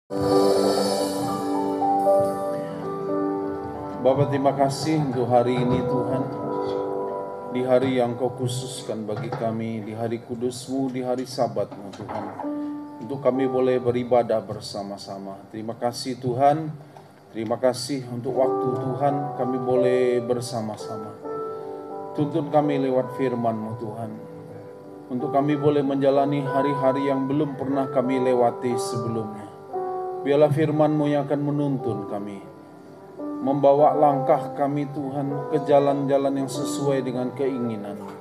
Bapa, terima kasih untuk hari ini Tuhan. Di hari yang Kau khususkan bagi kami, di hari kudus-Mu, di hari Sabat-Mu Tuhan, untuk kami boleh beribadah bersama-sama. Terima kasih Tuhan, terima kasih untuk waktu Tuhan kami boleh bersama-sama. Tuntun kami lewat firman-Mu Tuhan, untuk kami boleh menjalani hari-hari yang belum pernah kami lewati sebelumnya. Biarlah firman-Mu yang akan menuntun kami, membawa langkah kami Tuhan ke jalan-jalan yang sesuai dengan keinginan-Mu.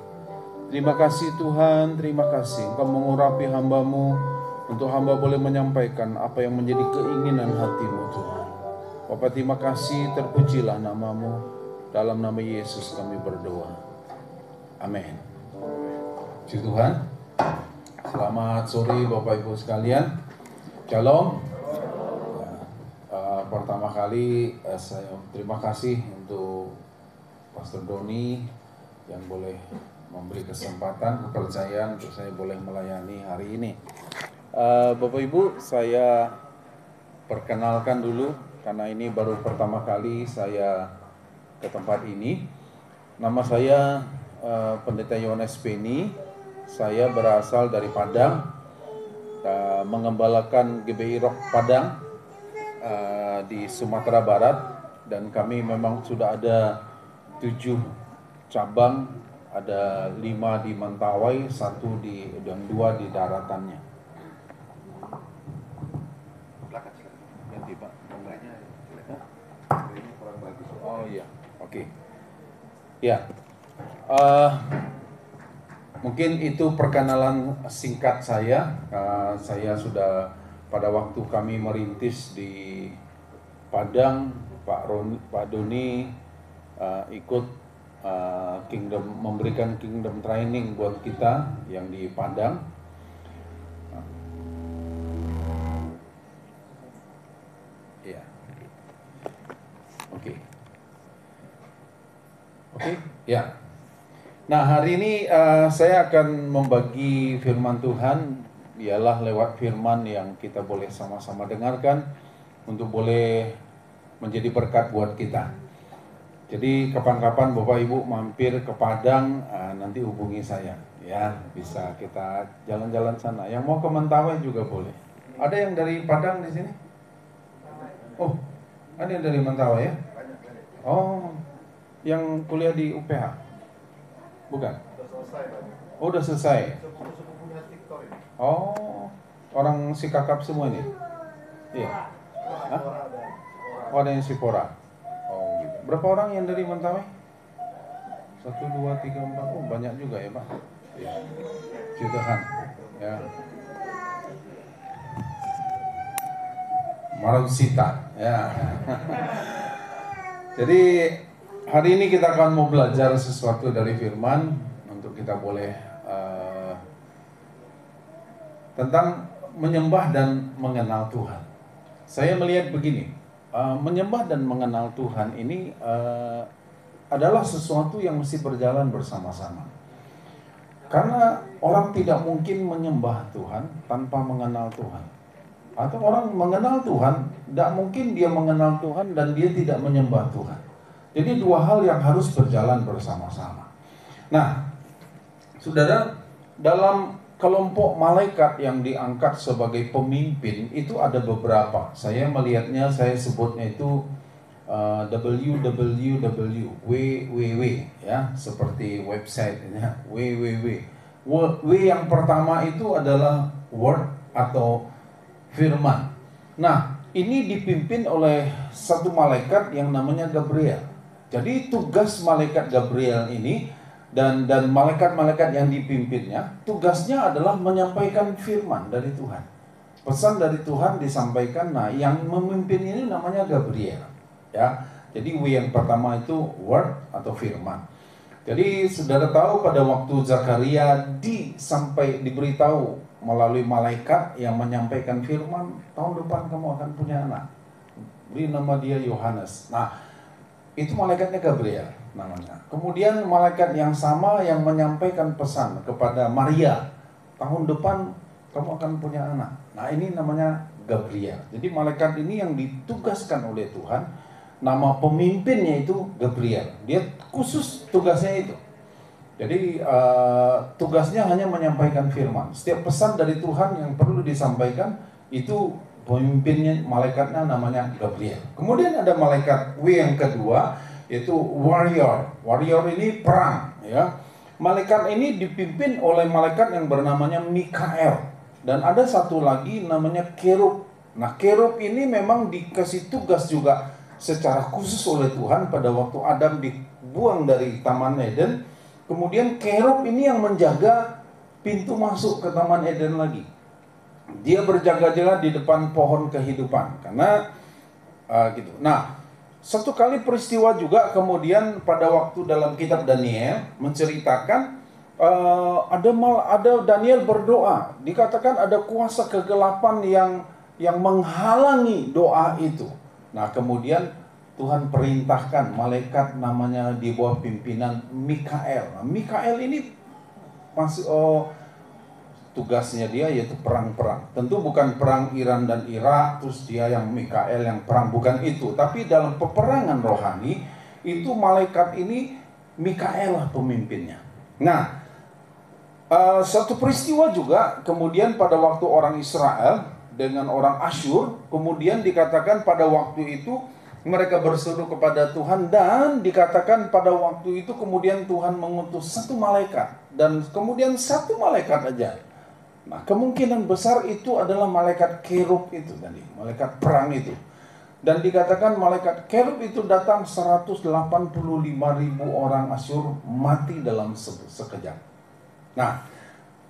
Terima kasih Tuhan, terima kasih Engkau mengurapi hamba-Mu, untuk hamba boleh menyampaikan apa yang menjadi keinginan hati-Mu Tuhan. Bapa, terima kasih, terpujilah nama-Mu. Dalam nama Yesus kami berdoa. Amin. Puji Tuhan. Selamat sore Bapak Ibu sekalian. Shalom. Pertama kali saya terima kasih untuk Pastor Doni yang boleh memberi kesempatan, kepercayaan untuk saya boleh melayani hari ini. Bapak Ibu, saya perkenalkan dulu karena ini baru pertama kali saya ke tempat ini. Nama saya Pendeta Yohanes Penny. Saya berasal dari Padang, mengembalakan GBI Rock Padang di Sumatera Barat, dan kami memang sudah ada 7 cabang, ada 5 di Mentawai, 1 dan 2 di daratannya. Oh iya, oke. Ya, mungkin itu perkenalan singkat saya. Saya sudah pada waktu kami merintis di Padang, Pak Doni ikut memberikan kingdom training buat kita yang di Padang. Ya, oke, ya. Nah, hari ini saya akan membagi firman Tuhan. Ialah lewat firman yang kita boleh sama-sama dengarkan untuk boleh menjadi berkat buat kita. Jadi kapan-kapan Bapak Ibu mampir ke Padang, nanti hubungi saya, ya, bisa kita jalan-jalan sana. Yang mau ke Mentawai juga boleh. Ada yang dari Padang di sini? Oh, ada yang dari Mentawai ya? Oh, yang kuliah di UPH? Bukan? Oh, udah selesai. Oh, orang Sikakap semua ini? Iya. Hah? Oh, ada yang Sipora. Oh, gitu. Berapa orang yang dari Mentawai? 1, 2, 3, 4. Oh, banyak juga ya, Pak. Ya. Puji Tuhan. Ya. Marusita. Ya. Jadi hari ini kita akan mau belajar sesuatu dari firman untuk kita boleh tentang menyembah dan mengenal Tuhan. Saya melihat begini, menyembah dan mengenal Tuhan ini adalah sesuatu yang mesti berjalan bersama-sama. Karena orang tidak mungkin menyembah Tuhan tanpa mengenal Tuhan. Atau orang mengenal Tuhan, tidak mungkin dia mengenal Tuhan dan dia tidak menyembah Tuhan. Jadi dua hal yang harus berjalan bersama-sama. Nah, saudara, dalam kelompok malaikat yang diangkat sebagai pemimpin itu ada beberapa. Saya melihatnya, saya sebutnya itu www, ya, seperti website-nya www. W yang pertama itu adalah word atau firman. Nah, ini dipimpin oleh satu malaikat yang namanya Gabriel. Jadi tugas malaikat Gabriel ini dan malaikat-malaikat yang dipimpinnya, tugasnya adalah menyampaikan firman dari Tuhan. Pesan dari Tuhan disampaikan. Nah, yang memimpin ini namanya Gabriel, ya. Jadi W yang pertama itu word atau firman. Jadi saudara tahu pada waktu Zakaria diberitahu melalui malaikat yang menyampaikan firman, tahun depan kamu akan punya anak, beri nama dia Yohanes. Nah, itu malaikatnya Gabriel namanya. Kemudian malaikat yang sama yang menyampaikan pesan kepada Maria, tahun depan kamu akan punya anak. Nah, ini namanya Gabriel. Jadi malaikat ini yang ditugaskan oleh Tuhan, nama pemimpinnya itu Gabriel. Dia khusus tugasnya itu. Jadi tugasnya hanya menyampaikan firman. Setiap pesan dari Tuhan yang perlu disampaikan itu pemimpinnya, malaikatnya namanya Gabriel. Kemudian ada malaikat W yang kedua, yaitu warrior. Warrior ini perang, ya. Malaikat ini dipimpin oleh malaikat yang bernamanya Mikael. Dan ada satu lagi namanya kerub. Nah, kerub ini memang dikasih tugas juga secara khusus oleh Tuhan pada waktu Adam dibuang dari Taman Eden. Kemudian kerub ini yang menjaga pintu masuk ke Taman Eden lagi. Dia berjaga-jaga di depan pohon kehidupan, karena gitu. Nah, satu kali peristiwa juga kemudian pada waktu dalam kitab Daniel menceritakan ada Daniel berdoa, dikatakan ada kuasa kegelapan yang menghalangi doa itu. Nah, kemudian Tuhan perintahkan malaikat namanya di bawah pimpinan Mikael. Nah, Mikael ini masih tugasnya dia yaitu perang-perang. Tentu bukan perang Iran dan Irak, terus dia yang Mikael yang perang, bukan itu. Tapi dalam peperangan rohani, itu malaikat ini Mikael lah pemimpinnya. Nah, satu peristiwa juga kemudian pada waktu orang Israel dengan orang Asyur, kemudian dikatakan pada waktu itu mereka berseru kepada Tuhan, dan dikatakan pada waktu itu kemudian Tuhan mengutus satu malaikat, dan kemudian satu malaikat aja. Nah, kemungkinan besar itu adalah malaikat kerub itu tadi, malaikat perang itu. Dan dikatakan malaikat kerub itu datang 185.000 orang Asyur mati dalam sekejap. Nah,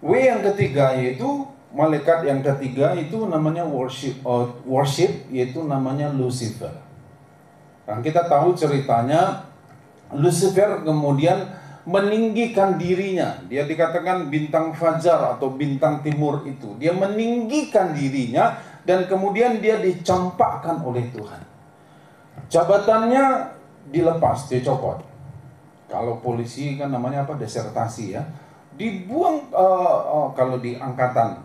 W yang ketiga yaitu malaikat yang ketiga itu namanya worship, yaitu namanya Lucifer. Nah, kita tahu ceritanya Lucifer kemudian meninggikan dirinya. Dia dikatakan bintang fajar atau bintang timur itu. Dia meninggikan dirinya dan kemudian dia dicampakkan oleh Tuhan. Jabatannya dilepas, dicopot. Kalau polisi kan namanya apa? Desertasi, ya. Dibuang kalau di angkatan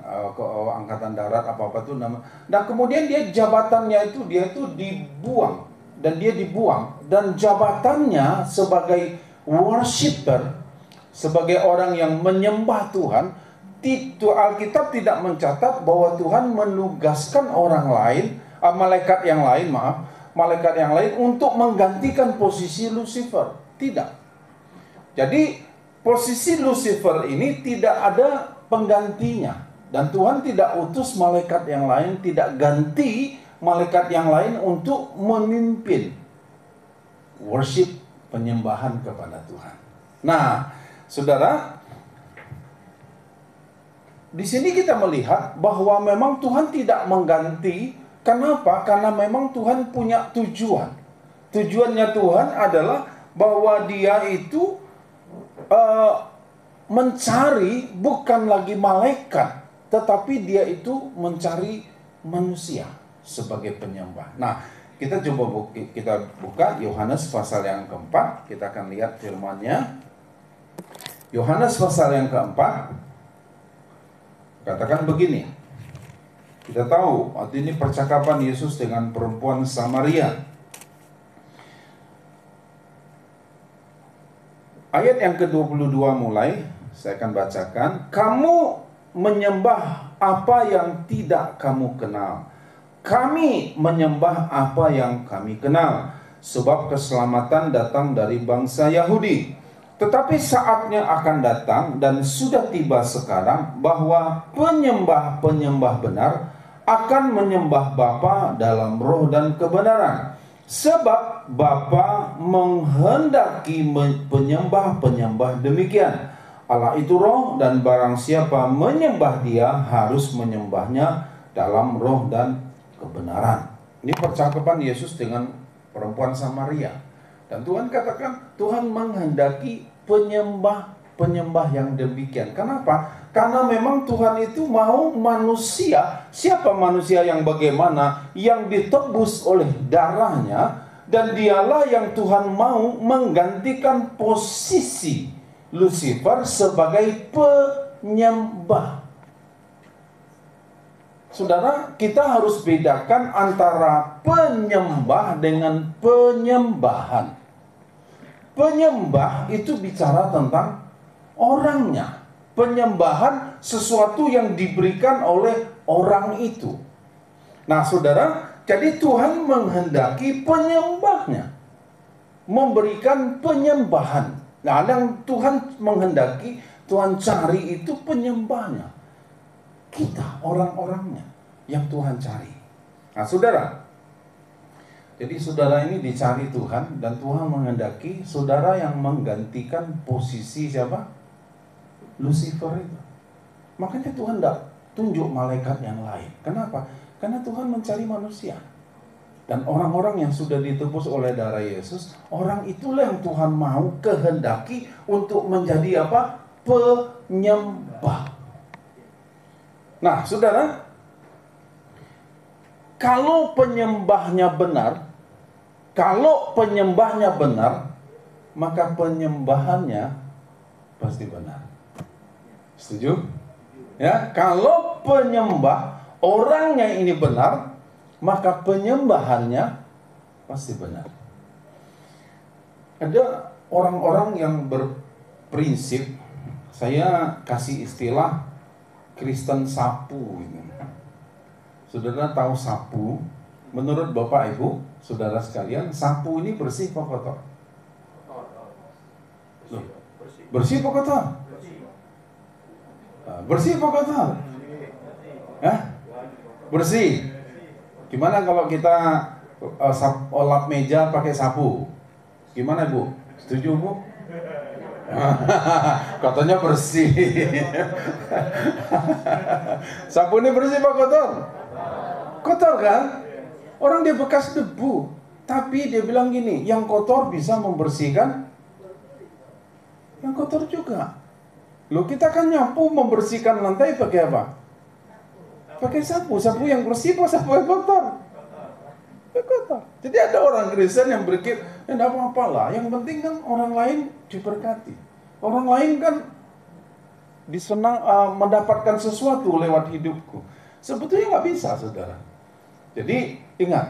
angkatan darat apa-apa tuh nama. Dan kemudian dia jabatannya itu dia dibuang, dan dia dibuang, dan jabatannya sebagai worshipper, sebagai orang yang menyembah Tuhan, itu Alkitab tidak mencatat bahwa Tuhan menugaskan orang lain, malaikat yang lain untuk menggantikan posisi Lucifer. Tidak. Jadi posisi Lucifer ini tidak ada penggantinya, dan Tuhan tidak utus malaikat yang lain, tidak ganti malaikat yang lain untuk memimpin worship, penyembahan kepada Tuhan. Nah, saudara, di sini kita melihat bahwa memang Tuhan tidak mengganti. Kenapa? Karena memang Tuhan punya tujuan. Tujuannya Tuhan adalah bahwa Dia itu mencari bukan lagi malaikat, tetapi Dia itu mencari manusia sebagai penyembah. Nah, kita buka Yohanes pasal yang keempat. Kita akan lihat firman-Nya. Yohanes pasal yang keempat katakan begini. Kita tahu waktu ini percakapan Yesus dengan perempuan Samaria. Ayat yang ke-22 mulai saya akan bacakan. Kamu menyembah apa yang tidak kamu kenal. Kami menyembah apa yang kami kenal, sebab keselamatan datang dari bangsa Yahudi. Tetapi saatnya akan datang dan sudah tiba sekarang bahwa penyembah-penyembah benar akan menyembah Bapa dalam roh dan kebenaran. Sebab Bapa menghendaki penyembah-penyembah demikian. Allah itu roh, dan barang siapa menyembah Dia harus menyembahnya dalam roh dan kebenaran. Ini percakapan Yesus dengan perempuan Samaria. Dan Tuhan katakan, Tuhan menghendaki penyembah yang demikian. Kenapa? Karena memang Tuhan itu mau manusia. Siapa manusia yang bagaimana? Yang ditebus oleh darahnya. Dan dialah yang Tuhan mau menggantikan posisi Lucifer sebagai penyembah. Saudara, kita harus bedakan antara penyembah dengan penyembahan. Penyembah itu bicara tentang orangnya. Penyembahan sesuatu yang diberikan oleh orang itu. Nah, saudara, jadi Tuhan menghendaki penyembahnya memberikan penyembahan. Nah, yang Tuhan menghendaki, Tuhan cari itu penyembahnya. Kita, orang-orangnya yang Tuhan cari. Nah, saudara, jadi saudara ini dicari Tuhan, dan Tuhan menghendaki saudara yang menggantikan posisi siapa? Lucifer itu. Makanya Tuhan tidak tunjuk malaikat yang lain. Kenapa? Karena Tuhan mencari manusia. Dan orang-orang yang sudah ditebus oleh darah Yesus, orang itulah yang Tuhan mau kehendaki untuk menjadi apa? Penyembah. Nah, saudara, kalau penyembahnya benar, maka penyembahannya pasti benar. Setuju? Ya, kalau penyembah orangnya ini benar, maka penyembahannya pasti benar. Ada orang-orang yang berprinsip, saya kasih istilah Kristen sapu gitu. Saudara tahu sapu? Menurut Bapak Ibu, saudara sekalian, sapu ini bersih apa kotor? Bersih apa kotor? Bersih apa kotor? Bersih. Gimana kalau kita lap meja pakai sapu? Gimana Bu? Setuju Bu? Katanya bersih. Sapu ini bersih apa kotor? Kotor kan? Orang dia bekas debu, tapi dia bilang gini, yang kotor bisa membersihkan yang kotor juga. Loh, kita kan nyapu membersihkan lantai pakai apa? Pakai sapu. Sapu yang bersih apa sapu yang kotor? Kotor. Jadi ada orang Kristen yang berpikir, tidak apa-apa lah, yang penting kan orang lain diberkati. Orang lain kan mendapatkan sesuatu lewat hidupku. Sebetulnya nggak bisa, saudara. Jadi ingat,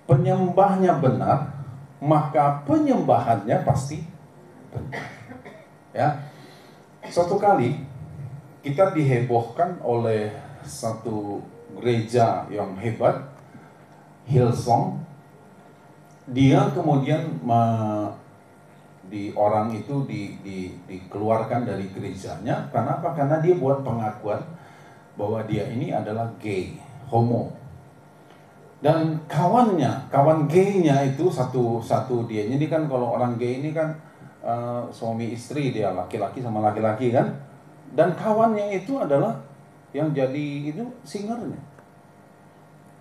penyembahnya benar, maka penyembahannya pasti benar. Ya, suatu kali kita dihebohkan oleh satu gereja yang hebat, Hillsong. Dia kemudian orang itu dikeluarkan dari gerejanya. Kenapa? Karena dia buat pengakuan bahwa dia ini adalah gay, homo. Dan kawan gaynya itu satu dia. Jadi kan kalau orang gay ini kan suami istri, dia laki-laki sama laki-laki kan. Dan kawannya itu adalah yang jadi itu singernya.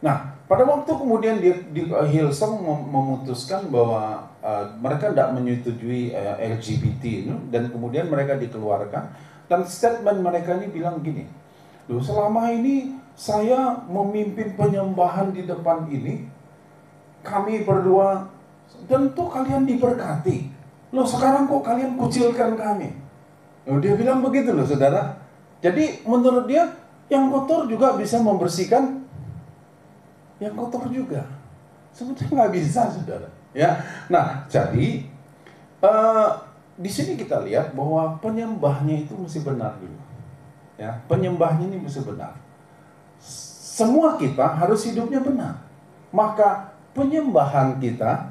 Nah, pada waktu kemudian Hillsong memutuskan bahwa mereka tidak menyetujui LGBT itu, dan kemudian mereka dikeluarkan, dan statement mereka ini bilang gini, loh, selama ini saya memimpin penyembahan di depan ini, kami berdua, tentu kalian diberkati. Loh, sekarang kok kalian kucilkan kami? Loh, dia bilang begitu loh, saudara. Jadi menurut dia, yang kotor juga bisa membersihkan yang kotor juga. Sebetulnya nggak bisa, saudara. Ya, nah jadi di sini kita lihat bahwa penyembahnya itu mesti benar dulu. Ya, penyembahnya ini mesti benar. Semua kita harus hidupnya benar, maka penyembahan kita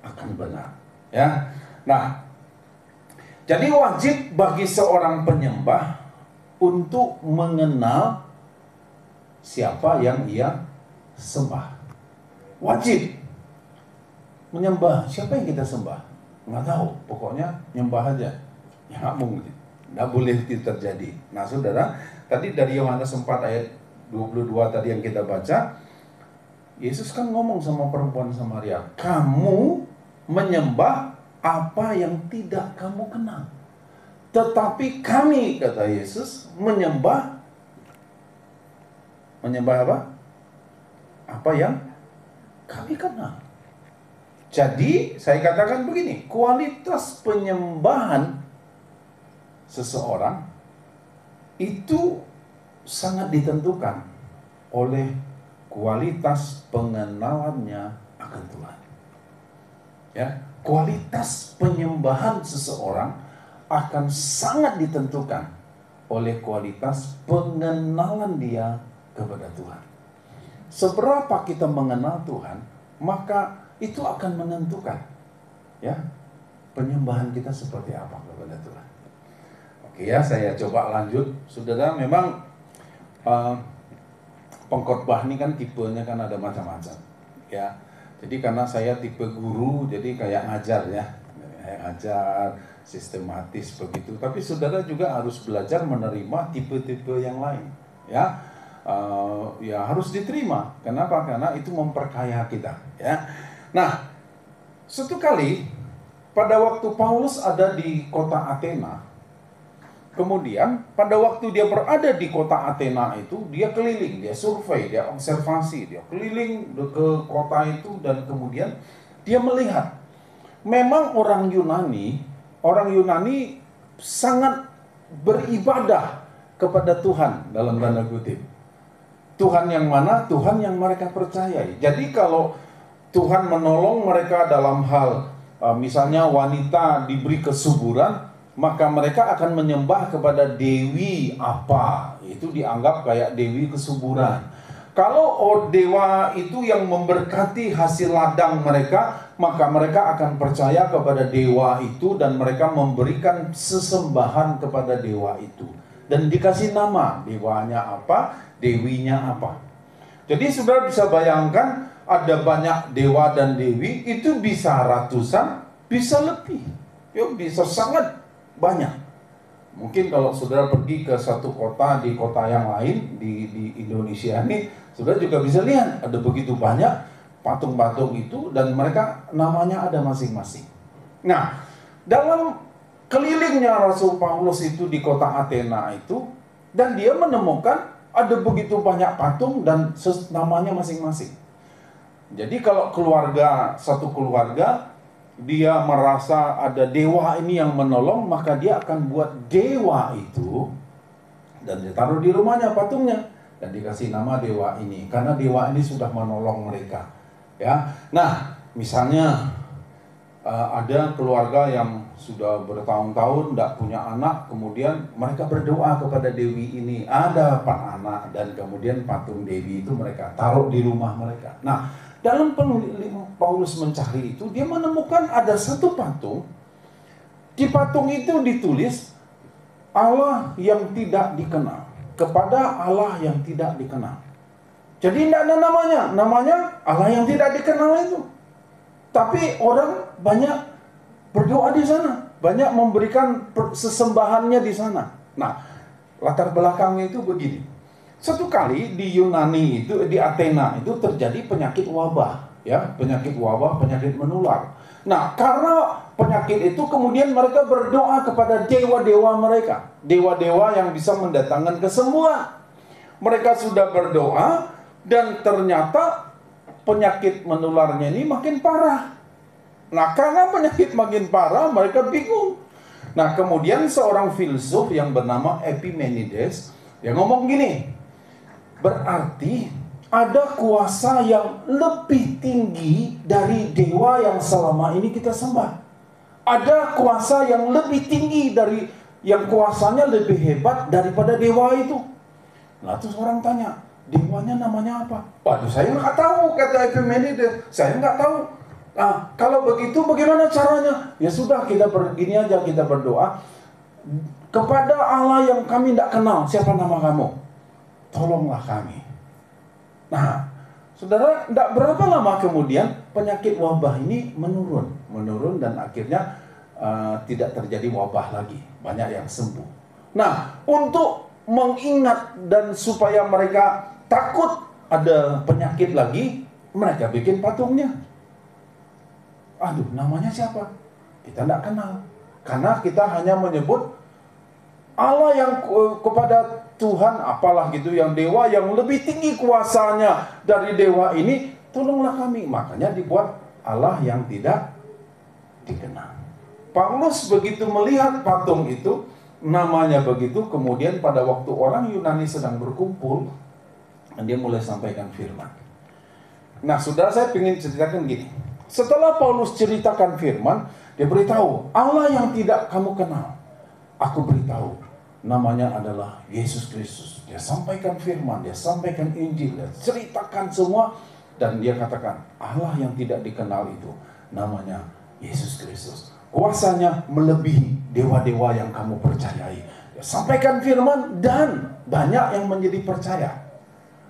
akan benar. Ya, nah, jadi wajib bagi seorang penyembah untuk mengenal siapa yang ia sembah. Wajib menyembah. Siapa yang kita sembah? Nggak tahu, pokoknya nyembah aja. Ya nggak mungkin, nggak boleh itu terjadi. Nah, saudara, tadi dari Yohanes 4 ayat 22 tadi yang kita baca, Yesus kan ngomong sama perempuan Samaria, kamu menyembah apa yang tidak kamu kenal. Tetapi kami, kata Yesus, menyembah apa? Apa yang kami kenal. Jadi saya katakan begini, kualitas penyembahan seseorang itu sangat ditentukan oleh kualitas pengenalannya akan Tuhan. Ya, kualitas penyembahan seseorang akan sangat ditentukan oleh kualitas pengenalan dia kepada Tuhan. Seberapa kita mengenal Tuhan, maka itu akan menentukan ya penyembahan kita seperti apa kepada Tuhan. Oke ya, saya coba lanjut. Saudara, memang pengkhotbah ini kan tipenya kan ada macam-macam ya. Jadi karena saya tipe guru, jadi kayak ngajar ya, kayak ngajar sistematis begitu. Tapi saudara juga harus belajar menerima tipe-tipe yang lain ya. Ya harus diterima. Kenapa? Karena itu memperkaya kita ya. Nah, suatu kali pada waktu Paulus ada di kota Athena, kemudian pada waktu dia berada di kota Athena itu, dia keliling, dia survei, dia observasi, dia keliling ke kota itu, dan kemudian dia melihat memang orang Yunani sangat beribadah kepada Tuhan dalam tanda kutip. Tuhan yang mana? Tuhan yang mereka percayai. Jadi kalau Tuhan menolong mereka dalam hal misalnya wanita diberi kesuburan, maka mereka akan menyembah kepada dewi apa, itu dianggap kayak dewi kesuburan. Kalau dewa itu yang memberkati hasil ladang mereka, maka mereka akan percaya kepada dewa itu dan mereka memberikan sesembahan kepada dewa itu. Dan dikasih nama, dewanya apa, dewinya apa. Jadi saudara bisa bayangkan ada banyak dewa dan dewi, itu bisa ratusan, bisa lebih. Ya, bisa sangat banyak. Mungkin kalau saudara pergi ke satu kota, di kota yang lain di Indonesia ini, saudara juga bisa lihat ada begitu banyak patung-patung itu dan mereka namanya ada masing-masing. Nah, dalam kelilingnya Rasul Paulus itu di kota Athena itu, dan dia menemukan ada begitu banyak patung dan namanya masing-masing. Jadi kalau satu keluarga dia merasa ada dewa ini yang menolong, maka dia akan buat dewa itu dan ditaruh di rumahnya patungnya dan dikasih nama dewa ini karena dewa ini sudah menolong mereka ya. Nah, misalnya ada keluarga yang sudah bertahun-tahun tidak punya anak, kemudian mereka berdoa kepada dewi ini, ada 4 anak, dan kemudian patung dewi itu mereka taruh di rumah mereka. Nah, dalam Paulus mencari itu, dia menemukan ada satu patung. Di patung itu ditulis Allah yang tidak dikenal, kepada Allah yang tidak dikenal. Jadi tidak ada namanya Allah yang tidak dikenal itu. Tapi orang banyak berdoa di sana, banyak memberikan sesembahannya di sana. Nah, latar belakangnya itu begini. Suatu kali di Yunani itu, di Athena itu terjadi penyakit wabah, ya, penyakit wabah, penyakit menular. Nah, karena penyakit itu kemudian mereka berdoa kepada dewa-dewa mereka, dewa-dewa yang bisa mendatangkan kesembuhan. Mereka sudah berdoa dan ternyata penyakit menularnya ini makin parah. Nah, karena penyakit makin parah, mereka bingung. Nah, kemudian seorang filsuf yang bernama Epimenides, dia ngomong gini, berarti ada kuasa yang lebih tinggi dari dewa yang selama ini kita sembah. Ada kuasa yang lebih tinggi dari yang kuasanya lebih hebat daripada dewa itu. Nah, terus orang tanya, dewanya namanya apa? Waduh, saya nggak tahu, kata Epimenides. Saya nggak tahu. Nah, kalau begitu bagaimana caranya? Ya sudah, kita begini aja, kita berdoa kepada Allah yang kami tidak kenal. Siapa nama kamu? Tolonglah kami. Nah, saudara, tidak berapa lama kemudian penyakit wabah ini menurun dan akhirnya tidak terjadi wabah lagi. Banyak yang sembuh. Nah, untuk mengingat dan supaya mereka takut ada penyakit lagi, mereka bikin patungnya. Aduh, namanya siapa? Kita tidak kenal. Karena kita hanya menyebut Allah yang kepada Tuhan apalah gitu, yang dewa yang lebih tinggi kuasanya dari dewa ini, tolonglah kami. Makanya dibuat Allah yang tidak dikenal. Paulus begitu melihat patung itu, namanya begitu, kemudian pada waktu orang Yunani sedang berkumpul, dia mulai sampaikan firman. Nah, saudara, saya ingin ceritakan gini. Setelah Paulus ceritakan firman, dia beritahu, Allah yang tidak kamu kenal, aku beritahu, namanya adalah Yesus Kristus. Dia sampaikan firman, dia sampaikan Injil, dia ceritakan semua, dan dia katakan, Allah yang tidak dikenal itu, namanya Yesus Kristus. Kuasanya melebihi dewa-dewa yang kamu percayai. Dia sampaikan firman, dan banyak yang menjadi percaya.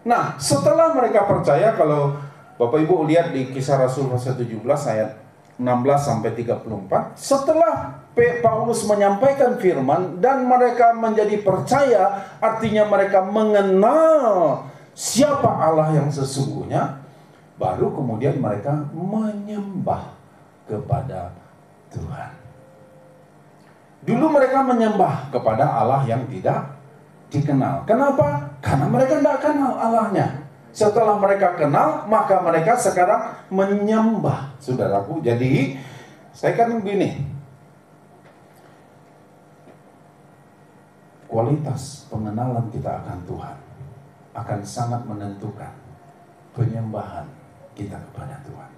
Nah, setelah mereka percaya, kalau Bapak Ibu lihat di Kisah Rasul pasal 17 ayat 16-34, setelah Paulus menyampaikan firman dan mereka menjadi percaya, artinya mereka mengenal siapa Allah yang sesungguhnya, baru kemudian mereka menyembah kepada Tuhan. Dulu mereka menyembah kepada Allah yang tidak dikenal. Kenapa? Karena mereka tidak kenal Allahnya. Setelah mereka kenal, maka mereka sekarang menyembah, saudaraku. Jadi, saya kan begini, kualitas pengenalan kita akan Tuhan akan sangat menentukan penyembahan kita kepada Tuhan.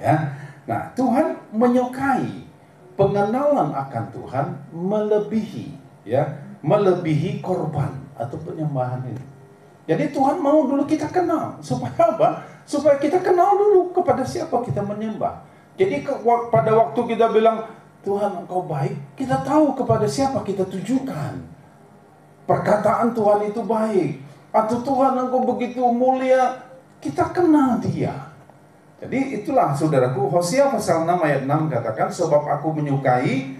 Ya, nah, Tuhan menyukai pengenalan akan Tuhan melebihi korban atau penyembahan ini. Jadi Tuhan mau dulu kita kenal. Supaya apa? Supaya kita kenal dulu kepada siapa kita menyembah. Jadi pada waktu kita bilang, Tuhan Engkau baik, kita tahu kepada siapa kita tujukan. Perkataan Tuhan itu baik. Atau Tuhan Engkau begitu mulia, kita kenal Dia. Jadi itulah, saudaraku, Hosea pasal 6 ayat 6 katakan, sebab aku menyukai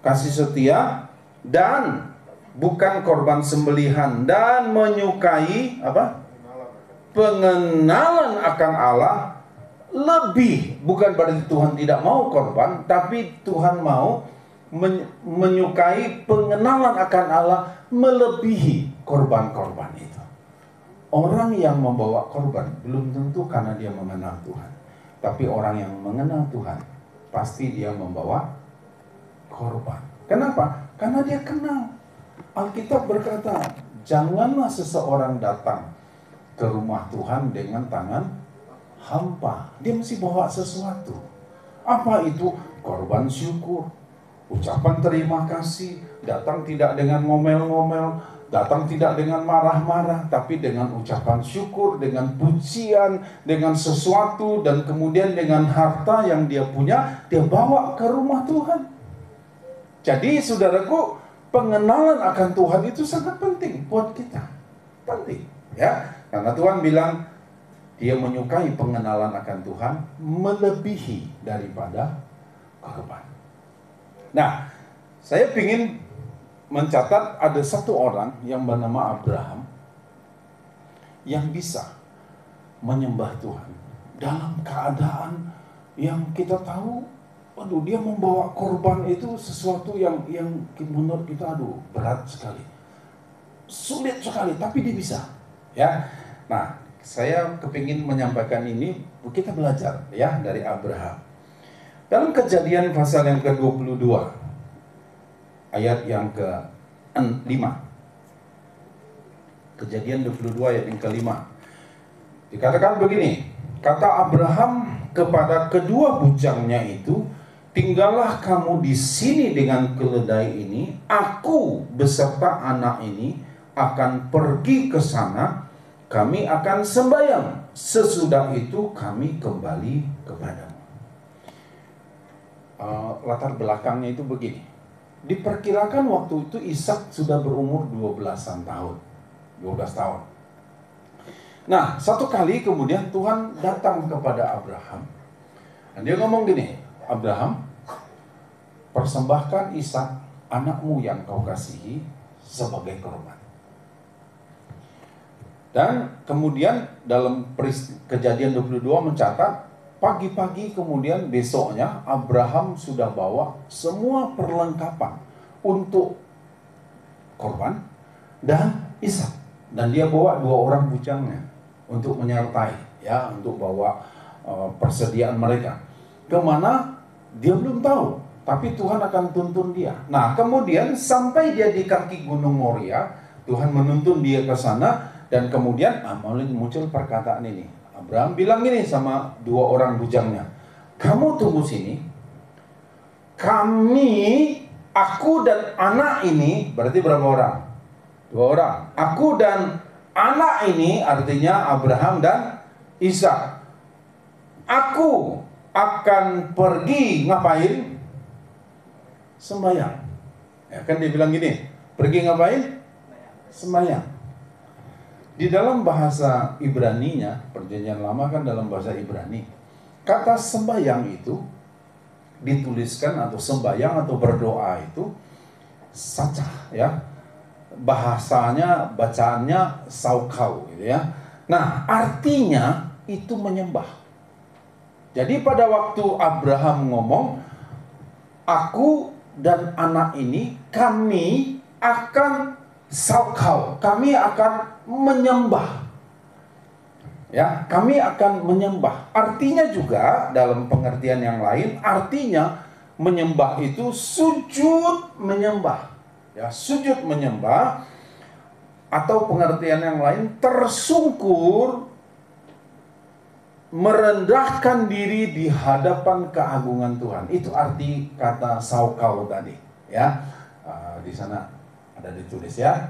kasih setia dan bukan korban sembelihan, dan menyukai apa? Pengenalan akan Allah lebih. Bukan berarti Tuhan tidak mau korban, tapi Tuhan mau menyukai pengenalan akan Allah melebihi korban-korban itu. Orang yang membawa korban belum tentu karena dia mengenal Tuhan, tapi orang yang mengenal Tuhan pasti dia membawa korban. Kenapa? Karena dia kenal. Alkitab berkata, janganlah seseorang datang ke rumah Tuhan dengan tangan hampa. Dia mesti bawa sesuatu. Apa itu? Korban syukur, ucapan terima kasih, datang tidak dengan ngomel-ngomel, datang tidak dengan marah-marah, tapi dengan ucapan syukur, dengan pujian, dengan sesuatu, dan kemudian dengan harta yang dia punya, dia bawa ke rumah Tuhan. Jadi, saudaraku, pengenalan akan Tuhan itu sangat penting buat kita. Penting, ya. Karena Tuhan bilang, Dia menyukai pengenalan akan Tuhan melebihi daripada korban. Nah, saya ingin mencatat ada satu orang yang bernama Abraham yang bisa menyembah Tuhan dalam keadaan yang kita tahu, aduh, dia membawa korban itu sesuatu yang menurut kita, aduh, berat sekali, sulit sekali, tapi dia bisa, ya. Nah, saya kepingin menyampaikan ini, kita belajar ya dari Abraham. Dalam Kejadian pasal yang ke-22 ayat yang ke-5. Kejadian 22 ayat yang ke-5. Dikatakan begini, kata Abraham kepada kedua bujangnya itu, tinggallah kamu di sini dengan keledai ini, aku beserta anak ini akan pergi ke sana, kami akan sembahyang, sesudah itu kami kembali kepadamu. Latar belakangnya itu begini. Diperkirakan waktu itu Ishak sudah berumur 12 tahun. Nah, satu kali kemudian Tuhan datang kepada Abraham. Dan dia ngomong gini, Abraham, persembahkan Ishak, anakmu yang kau kasihi, sebagai korban. Dan kemudian dalam Kejadian 22 mencatat, pagi-pagi kemudian besoknya Abraham sudah bawa semua perlengkapan untuk korban dan Ishak. Dan dia bawa 2 orang bujangnya untuk menyertai, ya, untuk bawa persediaan mereka. Kemana? Dia belum tahu. tapi Tuhan akan tuntun dia. Nah, kemudian sampai dia di kaki Gunung Moria, Tuhan menuntun dia ke sana, dan kemudian mulai muncul perkataan ini. Abraham bilang gini sama dua orang bujangnya, kamu tunggu sini, aku dan anak ini, berarti berapa orang? 2 orang. Aku dan anak ini, artinya Abraham dan Ishak. Aku akan pergi ngapain? Sembahyang. Ya kan dia bilang gini, pergi ngapain? Sembahyang. Di dalam bahasa Ibrani-nya, Perjanjian Lama kan dalam bahasa Ibrani, kata sembahyang itu dituliskan, atau sembahyang atau berdoa itu sacah, ya. Bahasanya, bacaannya saukau gitu ya. Nah, artinya itu menyembah. Jadi pada waktu Abraham ngomong, aku dan anak ini, kami akan saukau, kami akan menyembah. Ya, kami akan menyembah. Artinya juga dalam pengertian yang lain, artinya menyembah itu sujud menyembah. Ya, sujud menyembah, atau pengertian yang lain tersungkur, merendahkan diri di hadapan keagungan Tuhan. Itu arti kata saukau tadi, ya. Di sana ada ditulis, ya.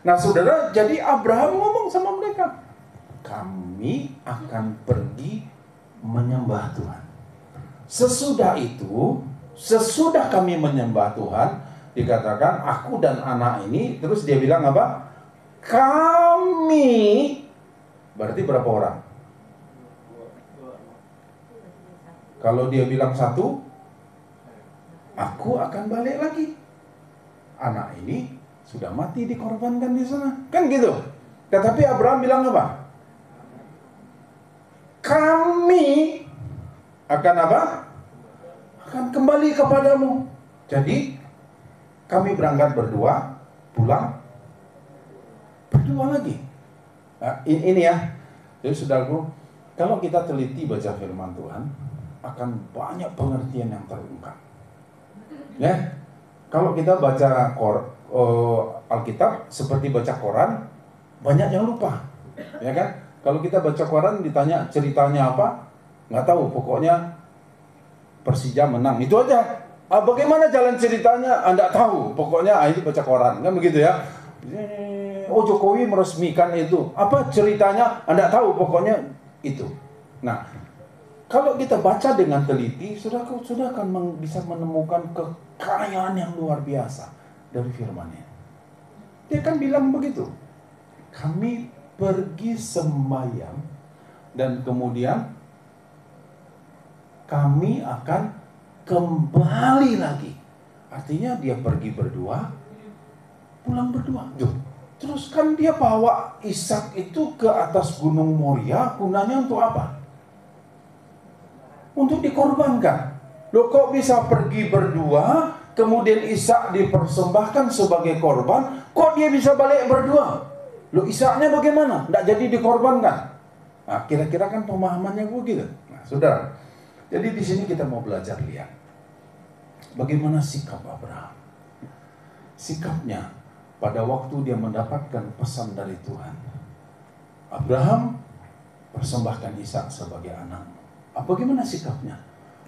Nah, saudara, jadi Abraham ngomong sama mereka, kami akan pergi menyembah Tuhan. Sesudah itu, sesudah kami menyembah Tuhan, dikatakan aku dan anak ini, terus dia bilang apa? Kami, berarti berapa orang? Kalau dia bilang 1, aku akan balik lagi. Anak ini sudah mati dikorbankan di sana, kan gitu. Tetapi Abraham bilang apa? Kami akan apa? Akan kembali kepadamu. Jadi kami berangkat berdua, pulang berdua lagi. Nah, ini ya. Jadi saudaraku, kalau kita teliti baca firman Tuhan, akan banyak pengertian yang terungkap. Ya, kalau kita baca Alkitab seperti baca koran, banyak yang lupa, ya kan? Kalau kita baca koran ditanya ceritanya apa, nggak tahu. Pokoknya Persija menang, itu aja. Bagaimana jalan ceritanya, Anda tahu. Pokoknya itu baca koran, kan begitu ya. Oh, Jokowi meresmikan itu, apa ceritanya, Anda tahu. Pokoknya itu. Nah, kalau kita baca dengan teliti, sudah akan bisa menemukan kekayaan yang luar biasa dari firman-Nya. Dia kan bilang begitu, kami pergi sembahyang, dan kemudian kami akan kembali lagi. Artinya dia pergi berdua, pulang berdua. Terus kan dia bawa Ishak itu ke atas Gunung Moria, gunanya untuk apa? Untuk dikorbankan. Loh, kok bisa pergi berdua, kemudian Ishak dipersembahkan sebagai korban, kok dia bisa balik berdua? Loh, Ishaknya bagaimana? Tidak jadi dikorbankan. Nah, kira-kira kan pemahamannya begitu. Nah, saudara, jadi di sini kita mau belajar lihat bagaimana sikap Abraham. Sikapnya pada waktu dia mendapatkan pesan dari Tuhan. Abraham persembahkan Ishak sebagai anak. Bagaimana sikapnya?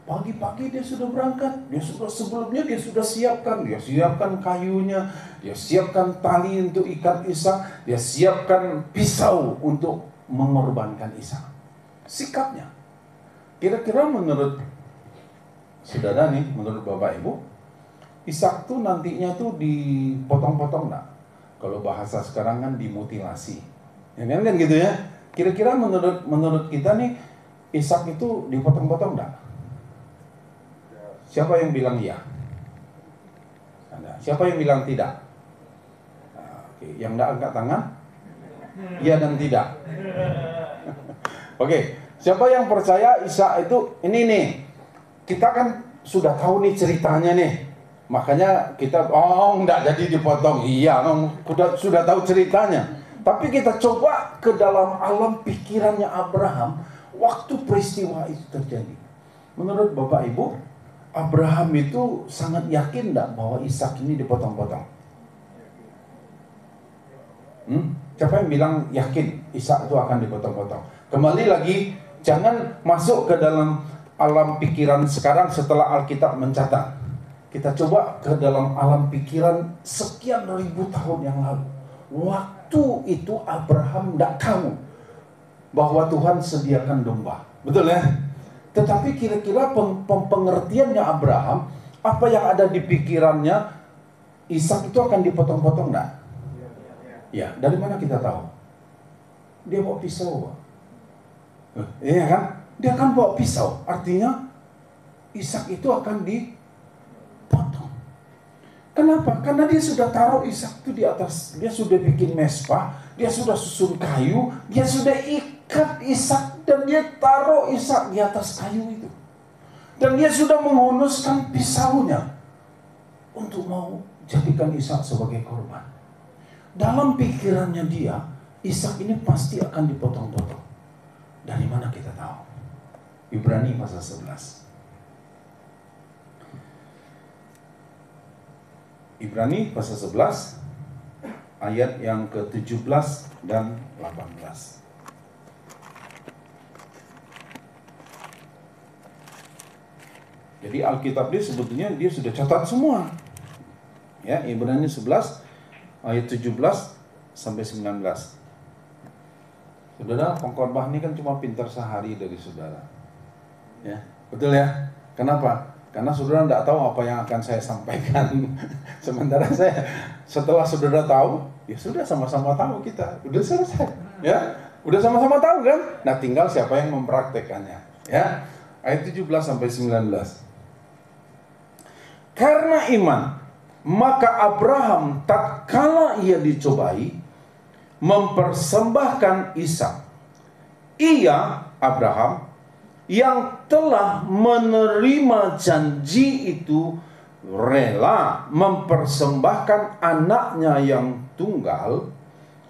Pagi-pagi dia sudah berangkat, sebelumnya dia sudah siapkan kayunya, dia siapkan tali untuk ikat Ishak, dia siapkan pisau untuk mengorbankan Ishak. Sikapnya, kira-kira menurut saudara nih, menurut Bapak Ibu, Ishak tuh nantinya tuh dipotong-potong nggak? Kalau bahasa sekarang kan dimutilasi, ya kan gitu ya. Kira-kira menurut kita nih, Ishak itu dipotong-potong enggak? Siapa yang bilang iya? Siapa yang bilang tidak? Oke, yang enggak angkat tangan? Iya dan tidak. Oke, siapa yang percaya Ishak itu ini nih? Kita kan sudah tahu nih ceritanya nih. Makanya kita enggak jadi dipotong. Iya, sudah tahu ceritanya. Tapi kita coba ke dalam alam pikirannya Abraham waktu peristiwa itu terjadi. Menurut Bapak Ibu, Abraham itu sangat yakin enggak bahwa Ishak ini dipotong-potong? Siapa yang bilang yakin Ishak itu akan dipotong-potong? Kembali lagi, jangan masuk ke dalam alam pikiran sekarang setelah Alkitab mencatat. Kita coba ke dalam alam pikiran sekian ribu tahun yang lalu. Waktu itu Abraham tidak tahu bahwa Tuhan sediakan domba. Betul ya? Tetapi kira-kira pengertiannya Abraham, apa yang ada di pikirannya, Ishak itu akan dipotong-potong enggak? Ya, dari mana kita tahu? Dia bawa pisau. Iya kan? Dia akan bawa pisau. Artinya Ishak itu akan dipotong. Kenapa? Karena dia sudah taruh Ishak itu di atas. Dia sudah bikin mezbah, dia sudah susun kayu, dia sudah ikat Ishak dan dia taruh Ishak di atas kayu itu. Dan dia sudah menghunuskan pisaunya untuk mau jadikan Ishak sebagai korban. Dalam pikirannya dia, Ishak ini pasti akan dipotong-potong. Dari mana kita tahu? Ibrani pasal 11. Ibrani pasal 11 ayat yang ke-17 dan 18. Jadi Alkitab dia sebetulnya dia sudah catat semua. Ya, Ibrani 11 ayat 17 sampai 19. Saudara, pengkhotbah ini kan cuma pintar sehari dari saudara. Ya, betul ya? Kenapa? Karena saudara tidak tahu apa yang akan saya sampaikan. Sementara saya, setelah saudara tahu, ya sudah sama-sama tahu kita. Udah selesai. Ya, udah sama-sama tahu kan? Nah, tinggal siapa yang mempraktekannya. Ya, ayat 17 sampai 19. Karena iman, maka Abraham tatkala ia dicobai, mempersembahkan Ishak. Ia, Abraham, yang telah menerima janji itu rela mempersembahkan anaknya yang tunggal,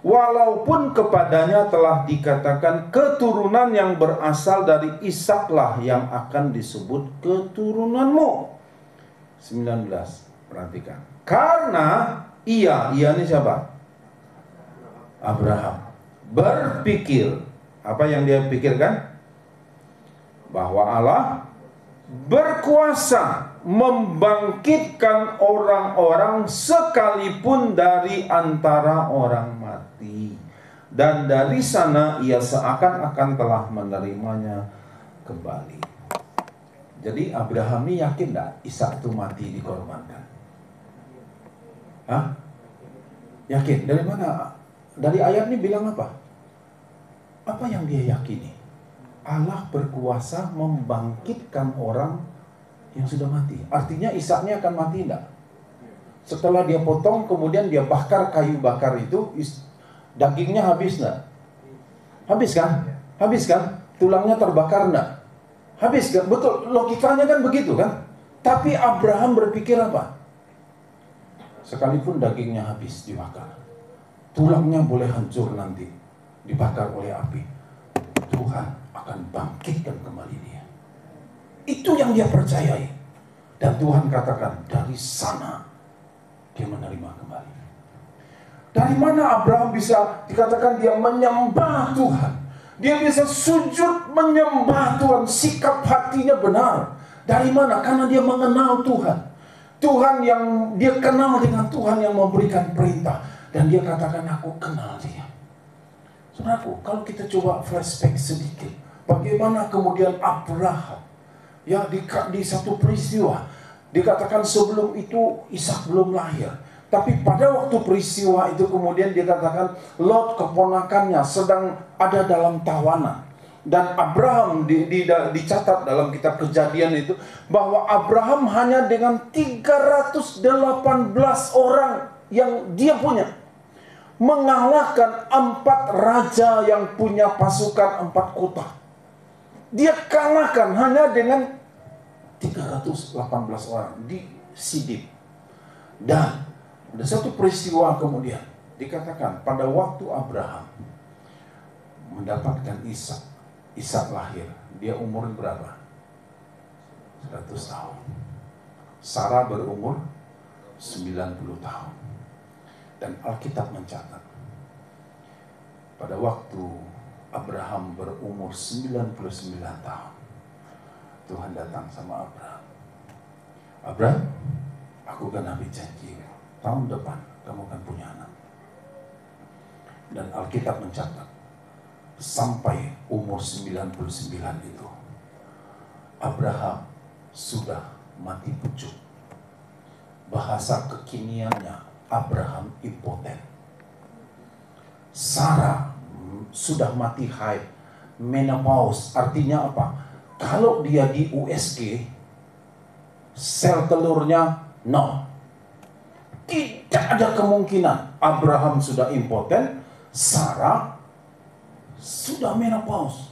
walaupun kepadanya telah dikatakan keturunan yang berasal dari Ishaklah yang akan disebut keturunanmu. 19, perhatikan. Karena ia ini siapa? Abraham berpikir, apa yang dia pikirkan? Bahwa Allah berkuasa membangkitkan orang-orang sekalipun dari antara orang mati. Dan dari sana ia seakan-akan telah menerimanya kembali. Jadi Abraham ini yakin enggak Ishak itu mati dikorbankan? Hah? Yakin? Dari mana? Dari ayat ini bilang apa? Apa yang dia yakini? Allah berkuasa membangkitkan orang yang sudah mati. Artinya Ishaknya akan mati enggak? Setelah dia potong, kemudian dia bakar kayu bakar itu, dagingnya habis enggak? Habis kan? Habis kan? Tulangnya terbakar enggak? Habis kan? Betul, logikanya kan begitu kan? Tapi Abraham berpikir apa? Sekalipun dagingnya habis dibakar, tulangnya boleh hancur nanti, dibakar oleh api, Tuhan akan bangkitkan kembali dia. Itu yang dia percayai. Dan Tuhan katakan, dari sana dia menerima kembali. Dari mana Abraham bisa dikatakan dia menyembah Tuhan? Dia bisa sujud menyembah Tuhan, sikap hatinya benar. Dari mana? Karena dia mengenal Tuhan. Tuhan yang dia kenal dengan Tuhan yang memberikan perintah. Dan dia katakan, aku kenal dia. Saudaraku, kalau kita coba flashback sedikit, bagaimana kemudian Abraham, ya di satu peristiwa, dikatakan sebelum itu Ishak belum lahir. Tapi pada waktu peristiwa itu kemudian dikatakan Lot keponakannya sedang ada dalam tawanan. Dan Abraham dicatat dalam kitab Kejadian itu bahwa Abraham hanya dengan 318 orang yang dia punya mengalahkan 4 raja yang punya pasukan 4 kota. Dia kalahkan hanya dengan 318 orang di Sidib. Dan ada satu peristiwa kemudian dikatakan pada waktu Abraham mendapatkan Ishak lahir, dia umur berapa? 100 tahun. Sarah berumur 90 tahun. Dan Alkitab mencatat, pada waktu Abraham berumur 99 tahun, Tuhan datang sama Abraham. Abraham, aku kan ambil janji, tahun depan kamu akan punya anak. Dan Alkitab mencatat, sampai umur 99 itu, Abraham sudah mati pucuk. Bahasa kekiniannya, Abraham impoten. Sarah sudah mati haid, menopause. Artinya apa? Kalau dia di USG, sel telurnya nol. Tidak ada kemungkinan. Abraham sudah impoten, Sarah sudah menopause.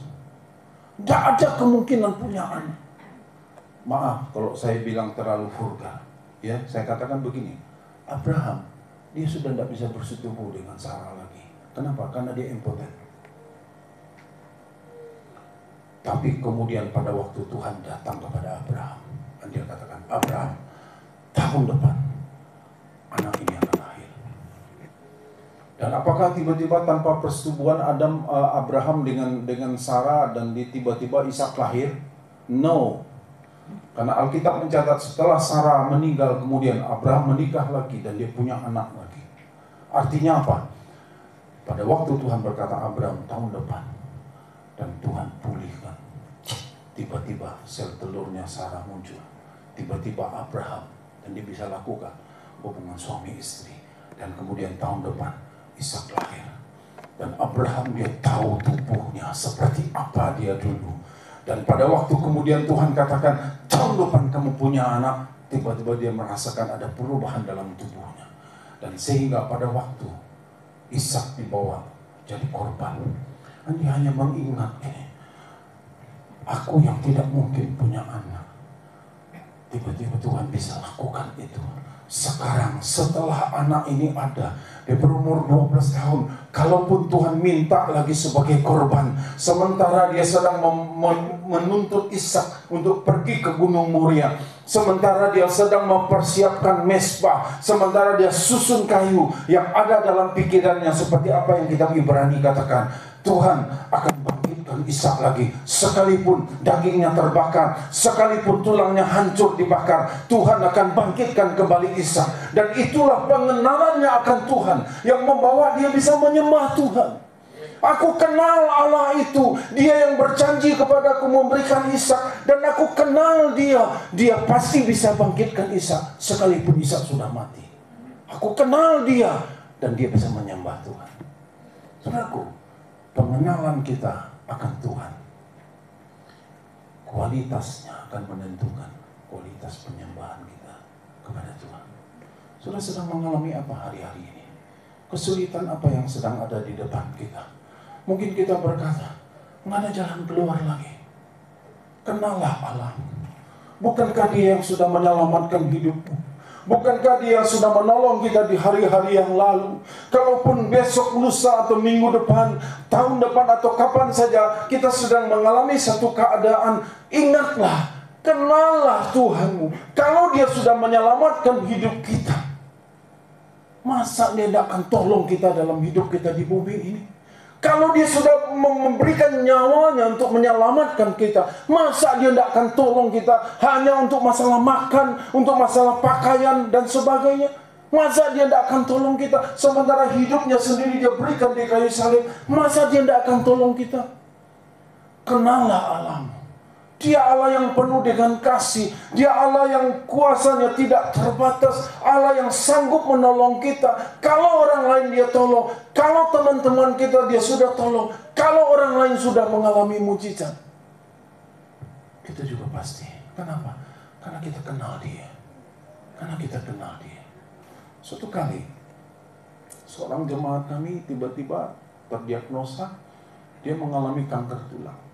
Tidak ada kemungkinan punya anak. Maaf kalau saya bilang terlalu vulgar. Ya, saya katakan begini, Abraham, dia sudah tidak bisa bersetubuh dengan Sarah lagi. Kenapa? Karena dia impoten. Tapi kemudian pada waktu Tuhan datang kepada Abraham, dan dia katakan, Abraham, tahun depan anak ini akan lahir. Dan apakah tiba-tiba tanpa persetubuhan Abraham dengan Sarah dan tiba-tiba Ishak lahir? No. Karena Alkitab mencatat setelah Sarah meninggal, kemudian Abraham menikah lagi dan dia punya anak lagi. Artinya apa? Pada waktu Tuhan berkata Abraham tahun depan, dan Tuhan pulihkan, tiba-tiba sel telurnya Sarah muncul. Tiba-tiba Abraham, dan dia bisa lakukan hubungan suami istri. Dan kemudian tahun depan Ishak lahir. Dan Abraham dia tahu tubuhnya seperti apa dia dulu. Dan pada waktu kemudian Tuhan katakan, tahun depan kamu punya anak, tiba-tiba dia merasakan ada perubahan dalam tubuhnya. Dan sehingga pada waktu Ishak dibawa jadi korban, dan dia hanya mengingat ini, aku yang tidak mungkin punya anak, tiba-tiba Tuhan bisa lakukan itu. Sekarang setelah anak ini ada, dia berumur 12 tahun, kalaupun Tuhan minta lagi sebagai korban, sementara dia sedang menuntut Ishak untuk pergi ke Gunung Moria, sementara dia sedang mempersiapkan mesbah, sementara dia susun kayu yang ada dalam pikirannya, seperti apa yang kitab Ibrani katakan, Tuhan akan bangkitkan Ishak lagi, sekalipun dagingnya terbakar, sekalipun tulangnya hancur dibakar, Tuhan akan bangkitkan kembali Ishak. Dan itulah pengenalannya akan Tuhan yang membawa dia bisa menyembah Tuhan. Aku kenal Allah itu, dia yang berjanji kepadaku memberikan Ishak, dan aku kenal dia pasti bisa bangkitkan Ishak sekalipun Ishak sudah mati. Aku kenal dia, dan dia bisa menyembah Tuhan. Saudaraku, pengenalan kita akan Tuhan, kualitasnya akan menentukan kualitas penyembahan kita kepada Tuhan. Saudara sedang mengalami apa hari-hari ini? Kesulitan apa yang sedang ada di depan kita? Mungkin kita berkata, nggak ada jalan keluar lagi. Kenallah Allah. Bukankah dia yang sudah menyelamatkan hidupmu? Bukankah dia yang sudah menolong kita di hari-hari yang lalu? Kalaupun besok, lusa, atau minggu depan, tahun depan, atau kapan saja kita sedang mengalami satu keadaan, ingatlah, kenallah Tuhanmu. Kalau dia sudah menyelamatkan hidup kita, masa dia tidak akan tolong kita dalam hidup kita di bumi ini? Kalau dia sudah memberikan nyawanya untuk menyelamatkan kita, masa dia tidak akan tolong kita hanya untuk masalah makan, untuk masalah pakaian dan sebagainya? Masa dia tidak akan tolong kita sementara hidupnya sendiri dia berikan di kayu salib? Masa dia tidak akan tolong kita? Kenallah Allahmu. Dia Allah yang penuh dengan kasih. Dia Allah yang kuasanya tidak terbatas. Allah yang sanggup menolong kita. Kalau orang lain dia tolong. Kalau teman-teman kita dia sudah tolong. Kalau orang lain sudah mengalami mujizat, kita juga pasti. Kenapa? Karena kita kenal dia. Karena kita kenal dia. Suatu kali, seorang jemaat kami tiba-tiba terdiagnosa dia mengalami kanker tulang.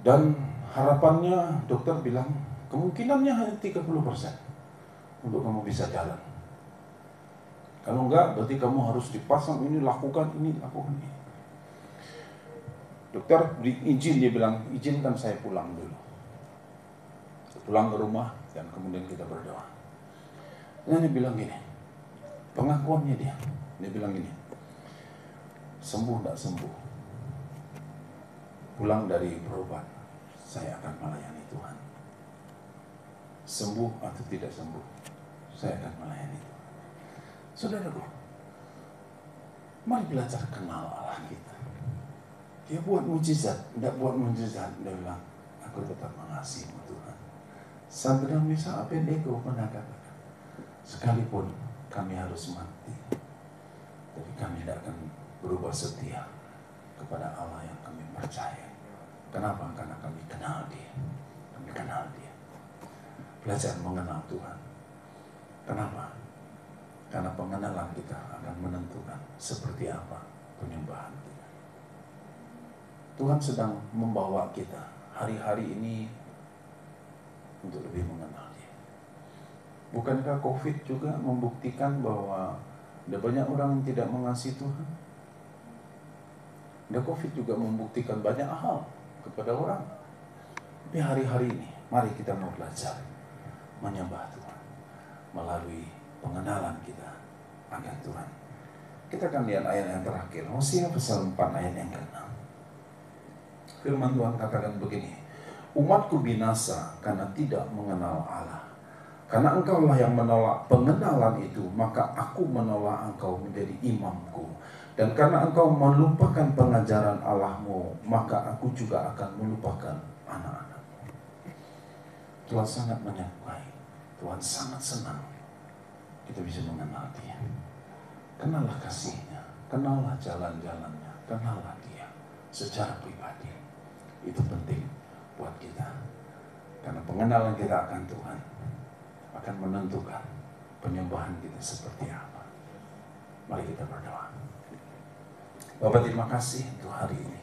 Dan harapannya dokter bilang kemungkinannya hanya 30% untuk kamu bisa jalan. Kalau enggak, berarti kamu harus dipasang ini, lakukan ini, lakukan ini. Dokter izin, dia bilang, izinkan saya pulang dulu. pulang ke rumah dan kemudian kita berdoa. Dan dia bilang gini, pengakuannya dia bilang gini, sembuh tidak sembuh, pulang dari berobat, saya akan melayani Tuhan. Sembuh atau tidak sembuh, saya akan melayani Tuhan. Saudaraku, mari belajar kenal Allah kita. Dia buat mujizat, tidak buat mujizat, dia bilang, aku tetap mengasihimu Tuhan. Sadrak Mesakh Abednego pernah katakan, sekalipun kami harus mati, tapi kami tidak akan berubah setia kepada Allah yang kami percaya. Kenapa? Karena kami kenal Dia. Kami kenal Dia. Belajar mengenal Tuhan. Kenapa? Karena pengenalan kita akan menentukan seperti apa penyembahan kita. Tuhan sedang membawa kita hari-hari ini untuk lebih mengenal Dia. Bukankah COVID juga membuktikan bahwa ada banyak orang yang tidak mengasihi Tuhan? Dan COVID juga membuktikan banyak hal kepada orang. Tapi hari-hari ini, mari kita mau belajar menyembah Tuhan melalui pengenalan kita akan Tuhan. Kita akan lihat ayat yang terakhir, Hosea pasal 4 ayat yang ke-6. Firman Tuhan katakan begini, umatku binasa karena tidak mengenal Allah. Karena engkaulah yang menolak pengenalan itu, maka aku menolak engkau menjadi imamku. Dan karena engkau melupakan pengajaran Allahmu, maka aku juga akan melupakan anak-anakmu. Tuhan sangat menyukai, Tuhan sangat senang kita bisa mengenal Dia. Kenallah kasih-Nya, kenallah jalan-jalannya, kenallah Dia secara pribadi. Itu penting buat kita. Karena pengenalan kita akan Tuhan akan menentukan penyembahan kita seperti apa. Mari kita berdoa. Bapak, terima kasih untuk hari ini.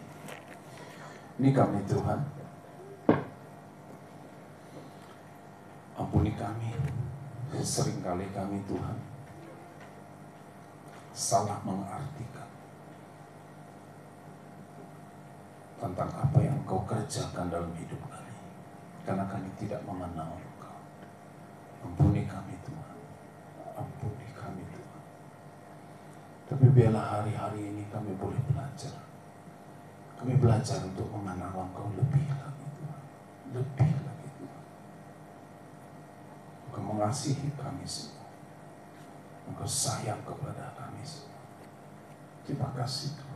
Ini kami Tuhan, ampuni kami. Seringkali kami Tuhan salah mengartikan tentang apa yang Engkau kerjakan dalam hidup kami, karena kami tidak mengenal Engkau. Ampuni kami Tuhan, ampuni kami Tuhan. Tapi biarlah hari-hari ini kami boleh belajar. Kami belajar untuk mengenal Engkau lebih lagi Tuhan, lebih lagi Tuhan. Engkau mengasihi kami semua, Engkau sayang kepada kami semua. Terima kasih Tuhan.